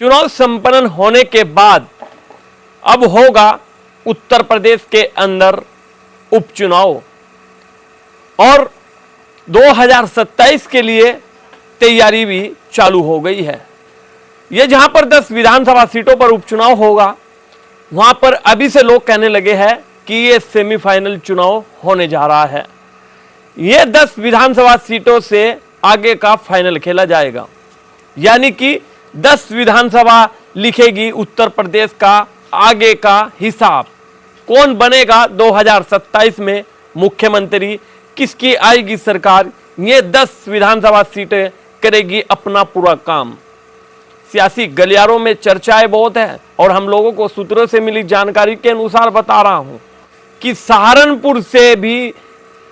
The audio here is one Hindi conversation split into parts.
चुनाव संपन्न होने के बाद अब होगा उत्तर प्रदेश के अंदर उपचुनाव और 2027 के लिए तैयारी भी चालू हो गई है। यह जहां पर 10 विधानसभा सीटों पर उपचुनाव होगा, वहां पर अभी से लोग कहने लगे हैं कि यह सेमीफाइनल चुनाव होने जा रहा है। यह 10 विधानसभा सीटों से आगे का फाइनल खेला जाएगा, यानी कि 10 विधानसभा लिखेगी उत्तर प्रदेश का आगे का हिसाब। कौन बनेगा 2027 में मुख्यमंत्री, किसकी आएगी सरकार, ये 10 विधानसभा सीटें करेगी अपना पूरा काम। सियासी गलियारों में चर्चाएं बहुत है और हम लोगों को सूत्रों से मिली जानकारी के अनुसार बता रहा हूं कि सहारनपुर से भी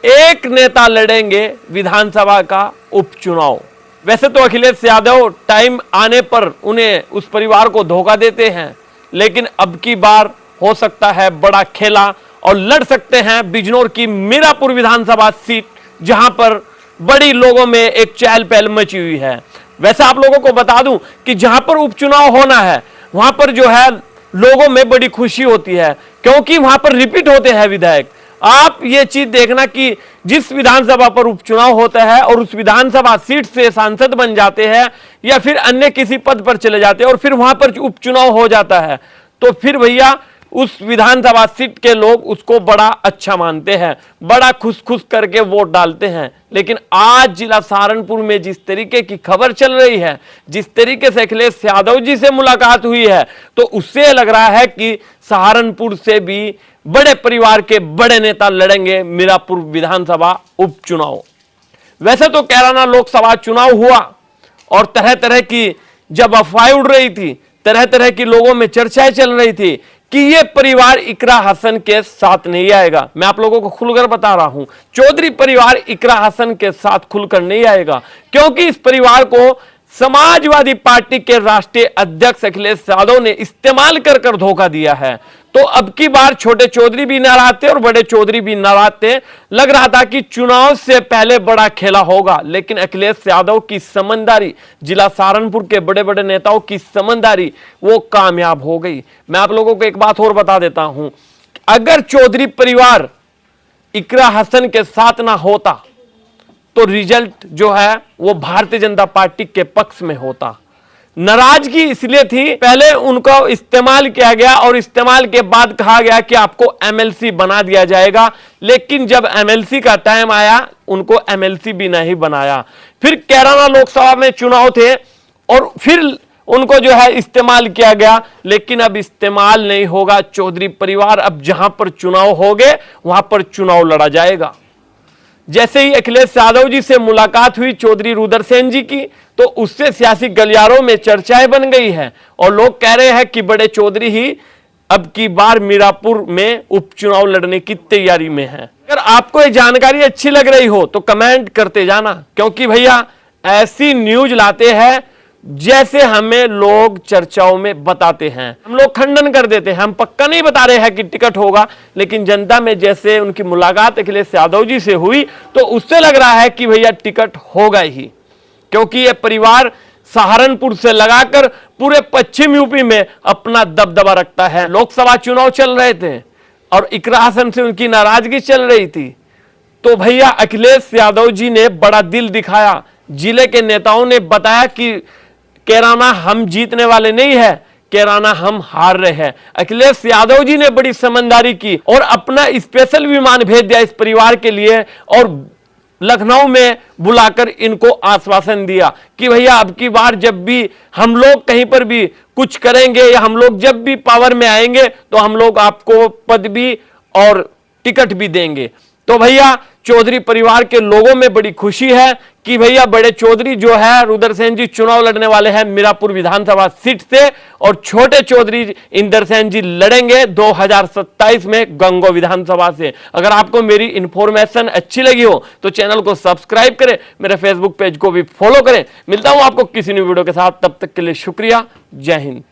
एक नेता लड़ेंगे विधानसभा का उपचुनाव। वैसे तो अखिलेश यादव टाइम आने पर उन्हें उस परिवार को धोखा देते हैं, लेकिन अब की बार हो सकता है बड़ा खेला और लड़ सकते हैं बिजनौर की मीरापुर विधानसभा सीट, जहां पर बड़ी लोगों में एक चहल पहल मची हुई है। वैसे आप लोगों को बता दूं कि जहां पर उपचुनाव होना है वहां पर जो है लोगों में बड़ी खुशी होती है, क्योंकि वहां पर रिपीट होते हैं विधायक। आप ये चीज देखना कि जिस विधानसभा पर उपचुनाव होता है और उस विधानसभा सीट से सांसद बन जाते हैं या फिर अन्य किसी पद पर चले जाते हैं और फिर वहां पर उपचुनाव हो जाता है, तो फिर भैया उस विधानसभा सीट के लोग उसको बड़ा अच्छा मानते हैं, बड़ा खुश खुश करके वोट डालते हैं। लेकिन आज जिला सहारनपुर में जिस तरीके की खबर चल रही है, जिस तरीके से अखिलेश यादव जी से मुलाकात हुई है, तो उससे लग रहा है कि सहारनपुर से भी बड़े परिवार के बड़े नेता लड़ेंगे मीरापुर विधानसभा उपचुनाव। वैसे तो कैराना लोकसभा चुनाव हुआ और तरह तरह की जब अफवाहें उड़ रही थी, तरह तरह की लोगों में चर्चाएं चल रही थी कि यह परिवार इकरा हसन के साथ नहीं आएगा। मैं आप लोगों को खुलकर बता रहा हूं, चौधरी परिवार इकरा हसन के साथ खुलकर नहीं आएगा, क्योंकि इस परिवार को समाजवादी पार्टी के राष्ट्रीय अध्यक्ष अखिलेश यादव ने इस्तेमाल कर कर धोखा दिया है। तो अब की बार छोटे चौधरी भी नाराज थे और बड़े चौधरी भी नाराज थे। लग रहा था कि चुनाव से पहले बड़ा खेला होगा, लेकिन अखिलेश यादव की समझदारी, जिला सहारनपुर के बड़े बड़े नेताओं की समझदारी वो कामयाब हो गई। मैं आप लोगों को एक बात और बता देता हूं, अगर चौधरी परिवार इकरा हसन के साथ ना होता तो रिजल्ट जो है वो भारतीय जनता पार्टी के पक्ष में होता। नाराजगी इसलिए थी, पहले उनको इस्तेमाल किया गया और इस्तेमाल के बाद कहा गया कि आपको एमएलसी बना दिया जाएगा, लेकिन जब एमएलसी का टाइम आया उनको एमएलसी भी नहीं बनाया। फिर कैराना लोकसभा में चुनाव थे और फिर उनको जो है इस्तेमाल किया गया, लेकिन अब इस्तेमाल नहीं होगा। चौधरी परिवार अब जहां पर चुनाव होंगे वहां पर चुनाव लड़ा जाएगा। जैसे ही अखिलेश यादव जी से मुलाकात हुई चौधरी रुद्रसेन जी की, तो उससे सियासी गलियारों में चर्चाएं बन गई है और लोग कह रहे हैं कि बड़े चौधरी ही अब की बार मीरापुर में उपचुनाव लड़ने की तैयारी में है। अगर आपको ये जानकारी अच्छी लग रही हो तो कमेंट करते जाना, क्योंकि भैया ऐसी न्यूज लाते हैं जैसे हमें लोग चर्चाओं में बताते हैं, हम लोग खंडन कर देते हैं। हम पक्का नहीं बता रहे हैं कि टिकट होगा, लेकिन जनता में जैसे उनकी मुलाकात अखिलेश यादव जी से हुई तो उससे लग रहा है कि भैया टिकट होगा ही, क्योंकि यह परिवार सहारनपुर से लगाकर पूरे पश्चिम यूपी में अपना दबदबा रखता है। लोकसभा चुनाव चल रहे थे और इकरा हसन से उनकी नाराजगी चल रही थी, तो भैया अखिलेश यादव जी ने बड़ा दिल दिखाया। जिले के नेताओं ने बताया कि कैराना हम जीतने वाले नहीं है, कैराना हम हार रहे हैं। अखिलेश यादव जी ने बड़ी समझदारी की और अपना स्पेशल विमान भेज दिया इस परिवार के लिए और लखनऊ में बुलाकर इनको आश्वासन दिया कि भैया अब की बार जब भी हम लोग कहीं पर भी कुछ करेंगे या हम लोग जब भी पावर में आएंगे तो हम लोग आपको पद भी और टिकट भी देंगे। तो भैया चौधरी परिवार के लोगों में बड़ी खुशी है कि भैया बड़े चौधरी जो है रुद्रसेन जी चुनाव लड़ने वाले हैं मीरापुर विधानसभा सीट से और छोटे चौधरी इंदरसेन जी लड़ेंगे 2027 में गंगो विधानसभा से। अगर आपको मेरी इंफॉर्मेशन अच्छी लगी हो तो चैनल को सब्सक्राइब करें, मेरे फेसबुक पेज को भी फॉलो करें। मिलता हूं आपको किसी नई वीडियो के साथ, तब तक के लिए शुक्रिया। जय हिंद।